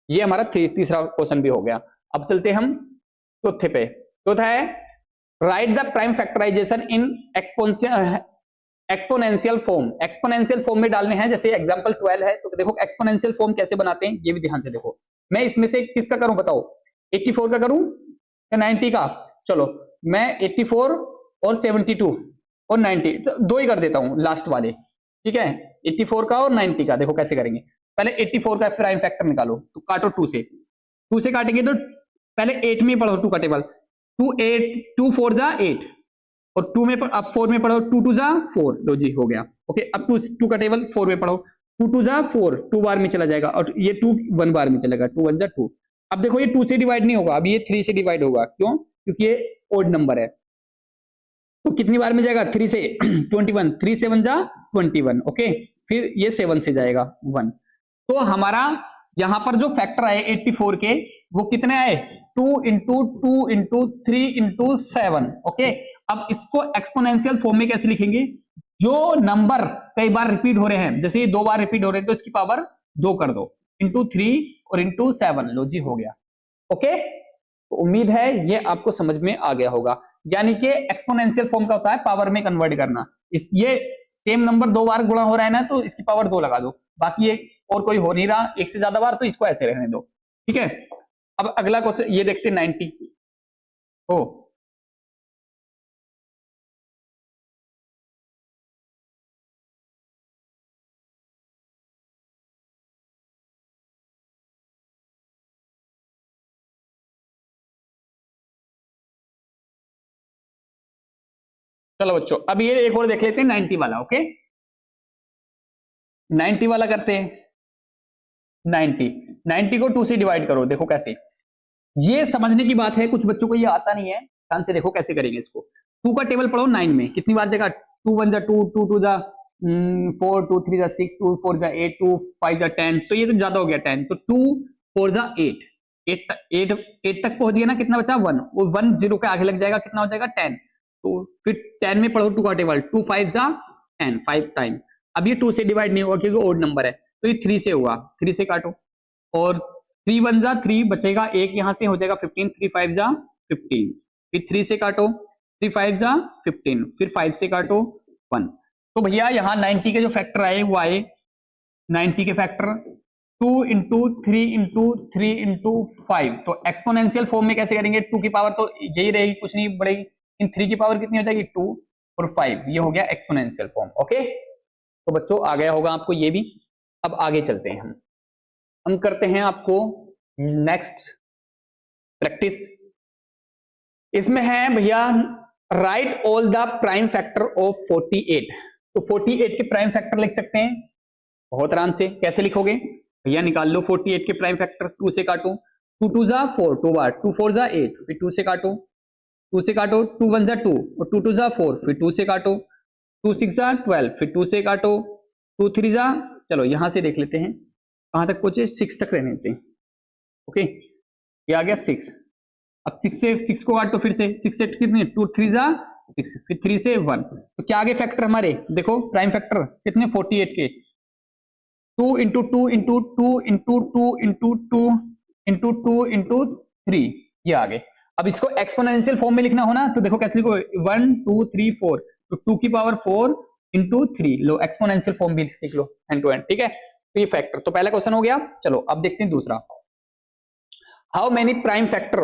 ये हमारा तीसरा क्वेश्चन भी हो गया। अब चलते हम चौथे पे। चौथा है write the prime factorization in exponential form. Exponential form में डालने हैं, जैसे एग्जांपल 12 है, तो देखो एक्सपोनेंशियल फॉर्म कैसे बनाते हैं ये भी ध्यान से देखो। मैं इसमें से किसका करूं बताओ, 84 का करूं या 90 का, चलो मैं 84 और 72 और 90, तो 2 ही कर देता हूं लास्ट वाले, ठीक है। 84 का और 90 का, देखो कैसे करेंगे। पहले 84 का प्राइम फैक्टर निकालो, तो काटो 2 से, 2 से काटेंगे तो पहले 8 में पढ़ो 2 का टेबल, 2 8 2 4 जा 8, और 2 में अब 4 में पढ़ो, 2 2 जा 4, लो जी हो गया, ओके। अब 2 का टेबल 4 में पढ़ो, 2 2 जा 4, 2 बार में चला जाएगा, और ये 2 1 बार में चलेगा, 2 1 जा 2। अब देखो ये 2 से डिवाइड नहीं होगा, अब ये 3 से डिवाइड होगा, क्यों, क्योंकि ये ओड नंबर है। तो कितनी बार में जाएगा, 3 से 21, 3 7 जा 21, ओके। फिर ये 7 से जाएगा 1। तो हमारा यहां पर जो फैक्टर आए 84 के, वो कितने आए, 2 इंटू 2 इंटू 3 इंटू 7, ओके। अब इसको एक्सपोनेंशियल फॉर्म में कैसे लिखेंगे, जो नंबर कई बार रिपीट हो रहे हैं, जैसे ये 2 बार रिपीट हो रहे हैं, तो इसकी पावर 2 कर दो, इंटू 3 और इंटू 7, लो जी हो गया, ओके। तो उम्मीद है ये आपको समझ में आ गया होगा। यानी कि एक्सपोनेंशियल फॉर्म का होता है पावर में कन्वर्ट करना। ये सेम नंबर 2 बार गुणा हो रहा है ना, तो इसकी पावर 2 लगा दो, बाकी ये और कोई हो नहीं रहा एक से ज्यादा बार, तो इसको ऐसे रहने दो, ठीक है। अब अगला क्वेश्चन ये देखते हैं 90 हो। चलो बच्चों अब ये एक और देख लेते हैं 90 वाला, ओके। 90 वाला करते हैं, 90 को 2 से डिवाइड करो, देखो कैसे। ये समझने की बात है, कुछ बच्चों को ये आता नहीं है, ध्यान से देखो कैसे करेंगे इसको। 2 का टेबल पढ़ो 9 में, कितनी बार देगा, 2 1 जा 2, 2 2 जा 4, 2 3 जा 6, 2 4 जा 8, 2 5 जा 10, तो ये तो ज्यादा हो गया 10, तो 2 4 जा 8, 8 तक पहुंच गया ना, कितना बचा 1, वो 1 0 के आगे लग जाएगा, कितना हो जाएगा 10, तो फिर 10 में पढ़ो 2 का टेबल, 2 5 जा 10, 5 टाइम। अब ये 2 से डिवाइड नहीं होगा क्योंकि ओड नंबर है, तो ये 3 से होगा, 3 से काटो, और 3 1 जा 3 बचेगा, एक यहां से हो जाएगा 15, 3 5 जा 15, फिर 3 से काटो, 3 5 जा 15, फिर 5 से काटो 1। तो भैया यहाँ 90 के जो फैक्टर आए वो आए 90 के फैक्टर 2 इंटू 3 इंटू 3 इंटू 5, तो एक्सपोनेंशियल फॉर्म में कैसे करेंगे, 2 की पावर तो यही रहेगी, कुछ नहीं बढ़ेगी, इन 3 की पावर कितनी हो जाएगी 2 और 5, ये हो गया एक्सपोनेंशियल फॉर्म। ओके, तो बच्चों आ गया होगा आपको ये भी। अब आगे चलते हैं, हम करते हैं आपको नेक्स्ट प्रैक्टिस। इसमें है भैया right all the prime factor of 48, तो 48 के प्राइम फैक्टर लिख सकते हैं बहुत आराम से। कैसे लिखोगे भैया, निकाल लो 48 के प्राइम फैक्टर, 2 से काटो, 2 2 जा 4, 2 बार, 2 4 जा 8, फिर 2 से काटो, 2 से काटो, 2 1 जा 2, और 2 2 जा 4, फिर 2 से काटो, 2 6 जा 12, फिर 2 से काटो, 2 3 जा, चलो यहां से देख लेते हैं कहां तक पहुंचे, 6 तक रहने देते हैं। ओके, ये आ गया 6, अब 6 से 6 को काट तो फिर से 6 से कितने, 2 3 जा 6, फिर 3 से 1, तो क्या आगे फैक्टर हमारे, देखो प्राइम फैक्टर कितने 48 के, 2 into 2 into 2 into 2 into 2 into 2 into 3, ये आ गए। अब इसको एक्सपोनेंशियल फॉर्म में लिखना हो ना, तो देखो कैसे लिखो, 1 2 3 4, तो 2 की पावर 4 इंटू 3, लो एक्सपोनेंशियल फॉर्म भी सीख लो एंड टू एंड, ठीक है। तो ये फैक्टर, तो पहला क्वेश्चन हो गया। चलो अब देखते हैं दूसरा, how many prime factor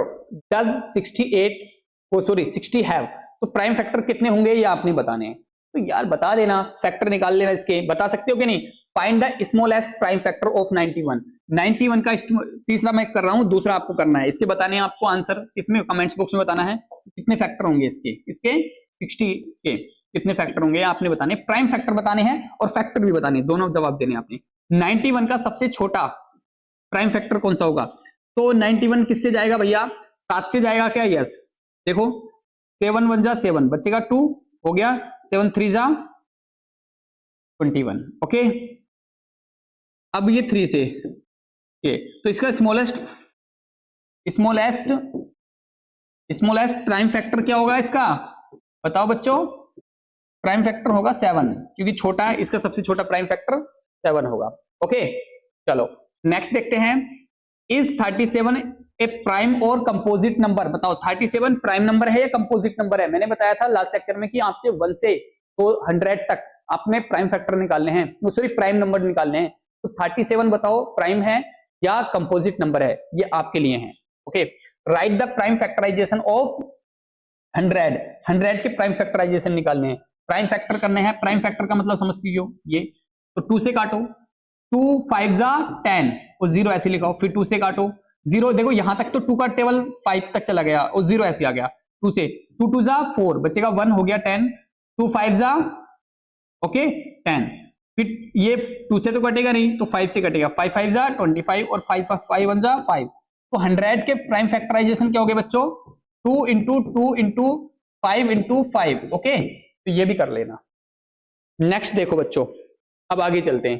does 60 have, तो प्राइम फैक्टर कितने होंगे ये आपने बताने हैं, तो यार बता देना, फैक्टर निकाल लेना इसके, बता सकते हो कि नहीं। Find the smallest prime factor of 91 का तीसरा मैं कर रहा हूं, दूसरा आपको करना है, इसके बताने हैं आपको आंसर, इसमें कमेंट्स बॉक्स में बताना है कितने फैक्टर होंगे इसके 60 के कितने फैक्टर होंगे आपने बताने, प्राइम फैक्टर बताने हैं और फैक्टर भी बताने, दोनों जवाब देने आपने। 91 का सबसे छोटा प्राइम फैक्टर कौन सा होगा, तो 91 किससे जाएगा भैया, 7 से जाएगा क्या, यस, देखो 7 1 जा 7 बचेगा 2, हो गया 7 3 जा 21, ओके। अब ये 3 से ये, तो इसका स्मॉलेस्ट प्राइम फैक्टर क्या होगा इसका, बताओ बच्चों, प्राइम फैक्टर होगा 7, क्योंकि छोटा है, इसका सबसे छोटा प्राइम फैक्टर 7 होगा। ओके, चलो नेक्स्ट देखते हैं, इज 37 ए प्राइम और कंपोजिट नंबर, बताओ 37 प्राइम नंबर है या कंपोजिट नंबर है। मैंने बताया था लास्ट लेक्चर में कि आपसे 1 से तो 100 तक आपने प्राइम फैक्टर निकालने हैं, सॉरी प्राइम नंबर निकालने हैं, तो 37 बताओ प्राइम है या कंपोजिट नंबर है, ये आपके लिए है। Okay, write the prime factorization of 100 के प्राइम फैक्टराइजेशन निकालने हैं, प्राइम फैक्टर करने हैं, प्राइम फैक्टर का मतलब समझती हो ये, तो 2 से काटो, 2 5 जा 10 और 0 ऐसे लिखाओ, फिर 2 से काटो 0, देखो यहां तक तो 2 का टेबल 5 तक चला गया और 0 ऐसे आ गया, 2 से 2 2 जा 4 बचेगा 1, हो गया 10, 2 5 जा ओके 10, फिर ये 2 से तो कटेगा नहीं, तो 5 से कटेगा, 5 5 जा 25 और 5 5 1 जा 5, तो 100 के प्राइम फैक्टराइजेशन क्या हो गए बच्चों, 2 इंटू 2 इंटू 5 इंटू 5, ओके, तो ये भी कर लेना। नेक्स्ट देखो बच्चों, अब आगे चलते हैं,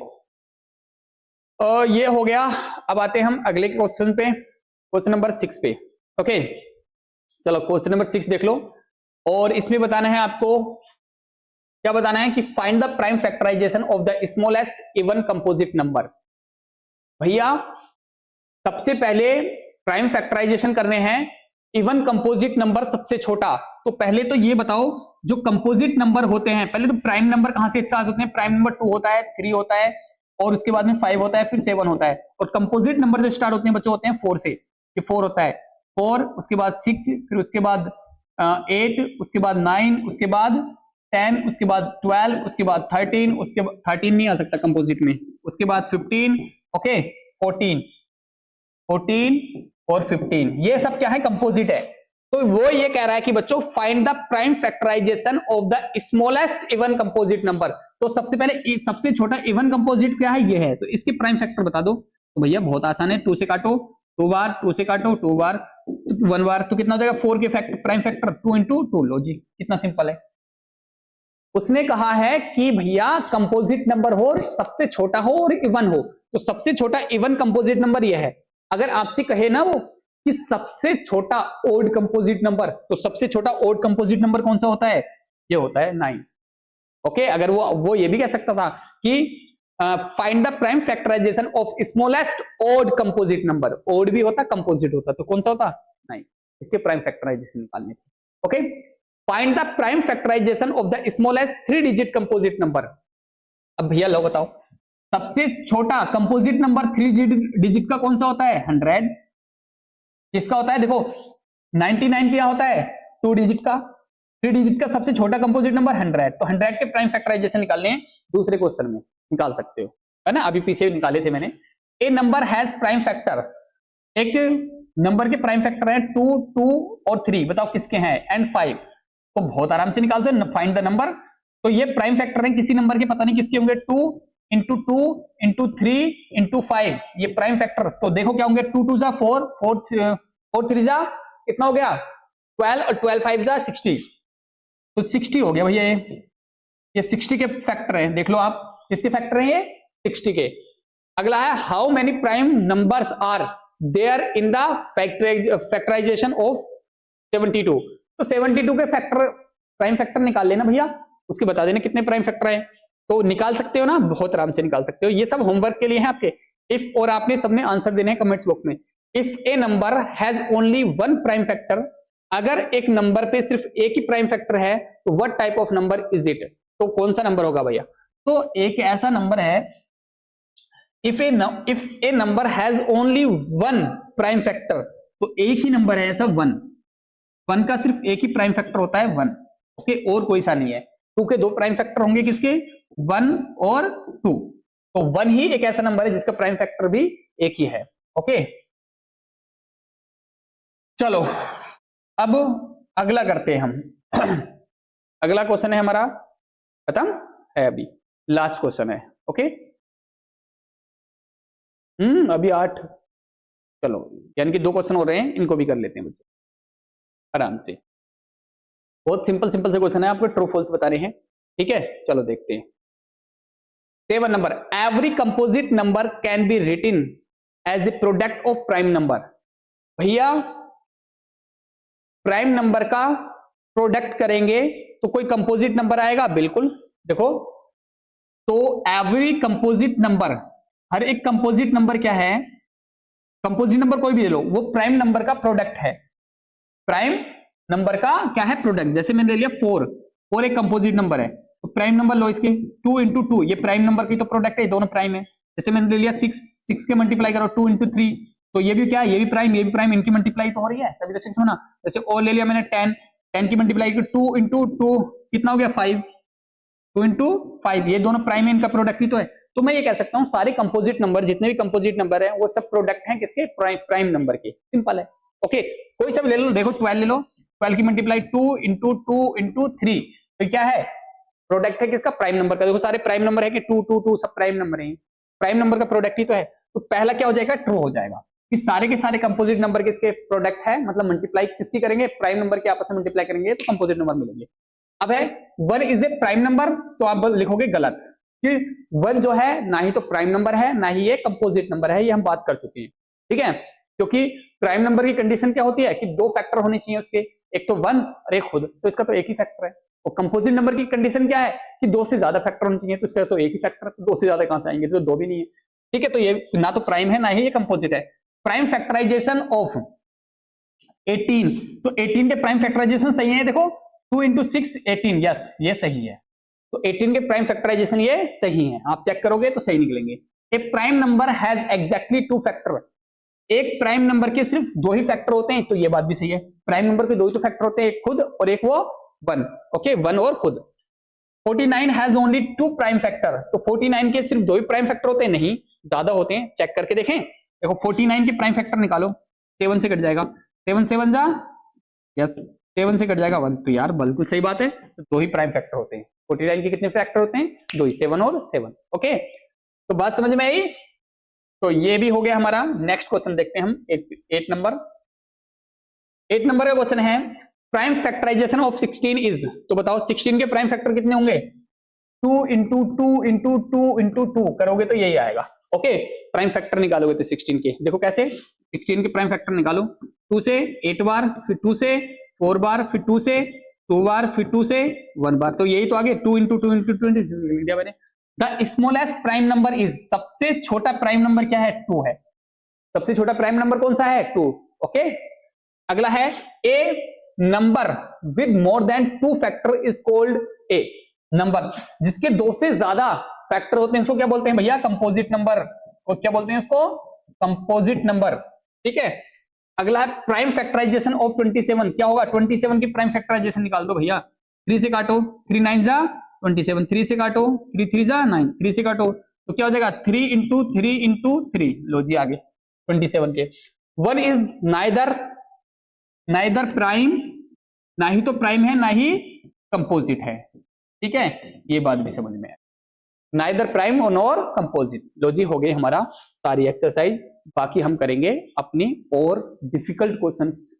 ये हो गया। अब आते हैं हम अगले क्वेश्चन पे, क्वेश्चन नंबर 6 पे। ओके, चलो क्वेश्चन नंबर 6 देख लो, और इसमें बताना है आपको, क्या बताना है कि find the prime factorization of the smallest even composite number. भैया सबसे पहले प्राइम फैक्टराइजेशन करने हैं इवन कंपोजिट नंबर सबसे छोटा, तो पहले तो ये बताओ जो कंपोजिट नंबर होते हैं, पहले तो प्राइम नंबर कहां से स्टार्ट होते हैं, प्राइम नंबर 2 होता है, 3 होता है, और उसके बाद में 5 होता है, फिर 7 होता है, और कंपोजिट नंबर जो स्टार्ट होते हैं बच्चों होते हैं 4 से, ये 4 होता है, 4 उसके बाद 6, फिर उसके बाद 8, उसके बाद 9, उसके बाद 10, उसके बाद 12, उसके बाद 13, उसके बाद 13 नहीं आ सकता कंपोजिट में, उसके बाद 15, ओके 14 और 15, ये सब क्या है कंपोजिट है। तो वो ये कह रहा है कि बच्चों find the prime factorization of the smallest even composite number, तो सबसे पहले सबसे छोटा इवन कंपोजिट क्या है, ये है, तो इसके प्राइम फैक्टर बता दो। तो भैया बहुत आसान है, 2 से काटो 2 बार, 2 से काटो 2 बार, 1 बार, तो कितना हो जाएगा 4 के प्राइम फैक्टर 2 इंटू 2। लो जी, कितना सिंपल है। उसने कहा है कि भैया कंपोजिट नंबर हो, सबसे छोटा हो और इवन हो, तो सबसे छोटा इवन कंपोजिट नंबर ये है। अगर आपसे कहे ना वो कि सबसे छोटा ओड कंपोजिट नंबर, तो सबसे छोटा ओड कंपोजिट नंबर कौन सा होता है, ये होता है 9। ओके, अगर वो ये भी कह सकता था कि find the prime factorization of smallest odd composite number, odd भी होता कंपोजिट होता, तो कौन सा होता 9, इसके प्राइम फैक्टराइजेशन निकालने थे। Okay, find the prime factorization of the smallest 3 digit composite number. अब भैया लो बताओ, सबसे छोटा कंपोजिट नंबर 3 डिजिट का कौन सा होता है 100, किसका होता है देखो 99 क्या होता है 2 डिजिट का, 3 डिजिट का सबसे छोटा कंपोजिट नंबर 100, तो 100 के प्राइम फैक्टराइजेशन निकालने हैं, दूसरे क्वेश्चन में निकाल सकते हो, है ना, अभी पीछे निकाले थे मैंने। ए नंबर हैज प्राइम फैक्टर, एक नंबर के प्राइम फैक्टर है 2, 2 और 3, बताओ किसके हैं, एंड 5, तो बहुत आराम से निकालते हैं, फाइंड द नंबर। तो ये प्राइम फैक्टर है किसी नंबर के, पता नहीं किसके होंगे, 2 इंटू 2 इंटू 3 इंटू 5, ये प्राइम फैक्टर, तो देखो क्या होंगे, 2 2 जा 4, 4 3 जा कितना हो गया 12, और 12 5 जा 60, तो 60 हो गया भैया, ये 60 के फैक्टर है, देख लो आप किसके फैक्टर है ये 60 के। अगला है how many prime numbers are there in the factorization of 72, तो 72 के फैक्टर प्राइम फैक्टर निकाल लेना भैया, उसके बता देना कितने प्राइम फैक्टर है, तो निकाल सकते हो ना, बहुत आराम से निकाल सकते हो, ये सब होमवर्क के लिए है आपके। इफ, और आपने सबने आंसर देने हैं कमेंट्स बॉक्स में। If A number has only 1 prime factor, अगर एक नंबर पे सिर्फ एक ही प्राइम फैक्टर है तो what type of number is it, तो कौन सा नंबर होगा भैया, तो एक ऐसा नंबर है, if A number has only 1 prime factor, तो एक ही नंबर है ऐसा 1 का सिर्फ एक ही प्राइम फैक्टर होता है 1, ओके, और कोई सा नहीं है। 2 के 2 प्राइम फैक्टर होंगे किसके 1 और 2, तो 1 ही एक ऐसा नंबर है जिसका प्राइम फैक्टर भी एक ही है। ओके, चलो अब अगला करते हैं हम अगला क्वेश्चन है हमारा, खत्म है अभी, लास्ट क्वेश्चन है। ओके, अभी 8, चलो यानी कि 2 क्वेश्चन हो रहे हैं, इनको भी कर लेते हैं बच्चे आराम से, बहुत सिंपल सिंपल से क्वेश्चन है, आपको ट्रू फॉल्स बता रहे हैं, ठीक है, चलो देखते हैं। 7 number, every composite number can be written as a product of prime number, भैया प्राइम नंबर का प्रोडक्ट करेंगे तो कोई कंपोजिट नंबर आएगा, बिल्कुल, देखो तो एवरी कंपोजिट नंबर, हर एक कंपोजिट नंबर क्या है, कंपोजिट नंबर कोई भी ले लो, वो प्राइम नंबर का प्रोडक्ट है, प्राइम नंबर का क्या है प्रोडक्ट, जैसे मैंने ले लिया 4 एक कंपोजिट नंबर है, तो प्राइम नंबर लो इसके 2 इंटू 2, ये प्राइम नंबर की तो प्रोडक्ट है, दोनों प्राइम है। जैसे मैंने ले लिया 6 के मल्टीप्लाई करो 2 इंटू 3, तो ये भी क्या है, ये भी प्राइम, इनकी मल्टीप्लाई तो हो रही है, तभी तो 6 होना। जैसे और ले लिया मैंने 10 की मल्टीप्लाई की 2 इंटू 2 कितना हो गया 5, 2 इंटू 5, ये दोनों प्राइम है, इनका प्रोडक्ट ही तो है। तो मैं ये कह सकता हूँ सारे कंपोजिट नंबर, जितने भी कंपोजिट नंबर है वो सब प्रोडक्ट हैं किसके, प्राइम नंबर के, सिंपल है। ओके, कोई सब ले लो, देखो 12 ले लो, 12 की मल्टीप्लाई 2 इंटू 2 इंटू 3, तो क्या है प्रोडक्ट है किसका, प्राइम नंबर का। देखो सारे प्राइम नंबर है कि 2 2 2 सब प्राइम नंबर है, प्राइम नंबर का प्रोडक्ट ही तो है। तो पहला क्या हो जाएगा, ट्रू हो जाएगा कि सारे के सारे कंपोजिट नंबर किसके प्रोडक्ट है, मतलब मल्टीप्लाई किसकी करेंगे, प्राइम नंबर के आपस में मल्टीप्लाई करेंगे तो कंपोजिट नंबर मिलेंगे। अब है 1 इज ए प्राइम नंबर, तो आप लिखोगे गलत कि 1 जो है ना ही तो प्राइम नंबर है ना ही ये कंपोजिट नंबर है, ये हम बात कर चुके हैं, ठीक है, क्योंकि प्राइम नंबर की कंडीशन क्या होती है कि 2 फैक्टर होने चाहिए उसके, एक तो 1 और एक खुद, तो इसका तो एक ही फैक्टर है। और कंपोजिट नंबर की कंडीशन क्या है कि 2 से ज्यादा फैक्टर होने चाहिए, तो इसका तो एक ही फैक्टर है, 2 से ज्यादा कहां से आएंगे, तो 2 भी नहीं है, ठीक है, तो ये ना तो प्राइम है ना ही ये कंपोजिट है। प्राइम फैक्टराइजेशन ऑफ 18, तो 18 के प्राइम फैक्टराइजेशन सही है, देखो 2 इंटू 6 18, यस ये सही है, तो 18 के प्राइम फैक्टराइजेशन ये सही है, आप चेक करोगे तो सही निकलेंगे। A prime number has exactly 2 factor, एक प्राइम नंबर के सिर्फ 2 ही फैक्टर होते हैं, तो ये बात भी सही है, प्राइम नंबर के 2 ही तो फैक्टर होते हैं, एक खुद और एक वो 1, ओके 1 और खुद। 49 हैज ओनली 2 प्राइम फैक्टर, तो 49 के सिर्फ 2 ही प्राइम फैक्टर होते हैं, नहीं ज्यादा होते हैं, चेक करके देखें, देखो 49 के प्राइम फैक्टर निकालो, 7 से कट जाएगा, 7 7 जा, यस 7 से कट जाएगा 1, तो यार बिल्कुल सही बात है, तो 2 ही प्राइम फैक्टर होते हैं। 49 के कितने फैक्टर होते हैं, 2 ही, 7 और 7, ओके, तो बात समझ में आई। तो ये भी हो गया हमारा। नेक्स्ट क्वेश्चन देखते हैं हम 8 नंबर। 8 नंबर का क्वेश्चन है प्राइम फैक्टराइजेशन ऑफ 16 इज। तो बताओ 16 के प्राइम फैक्टर कितने होंगे? 2 इंटू 2 इंटू 2 इंटू 2 करोगे तो यही आएगा। ओके, प्राइम फैक्टर निकालोगे तो 16 के, देखो कैसे 16 के प्राइम फैक्टर निकालो। 2 से 8 बार, फिर 2 से 4 बार, फिर 2 से 2 बार, फिर 2 से 1 बार, तो यही तो आगे 2 इंटू 2 इंटू 2 लिख दिया मैंने। The smallest prime number is, सबसे छोटा प्राइम नंबर क्या है? 2 है। सबसे छोटा प्राइम नंबर कौन सा है? 2। ओके, अगला है a number with more than 2 factor is called a number, जिसके 2 से ज्यादा फैक्टर होते हैं, इसको क्या बोलते हैं भैया? Composite number. को क्या बोलते हैं उसको? Composite number. ठीक है, अगला है प्राइम फैक्टराइजेशन ऑफ 27। क्या होगा? 27 की प्राइम फैक्टराइजेशन निकाल दो भैया। 3 से काटो, 3 9 जा 27, 3 से काटो, 3 3 जा 9, 3 से काटो तो क्या हो जाएगा? 3 इंटू 3 इंटू 3। लो जी आगे 27 के। 1 इज नाइदर प्राइम, ना ही तो प्राइम है ना ही कंपोजिट है। ठीक है, ये बात भी समझ में है। नाइदर प्राइम और नॉर कंपोजिट। लो जी, हो गई हमारा सारी एक्सरसाइज। बाकी हम करेंगे अपनी और डिफिकल्ट क्वेश्चंस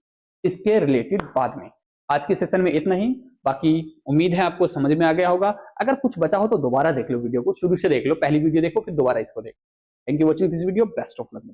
इसके रिलेटेड बाद में। आज के सेशन में इतना ही। बाकी उम्मीद है आपको समझ में आ गया होगा। अगर कुछ बचा हो तो दोबारा देख लो वीडियो को, शुरू से देख लो, पहली वीडियो देखो फिर दोबारा इसको देखो। Thank you watching this video. Best of luck.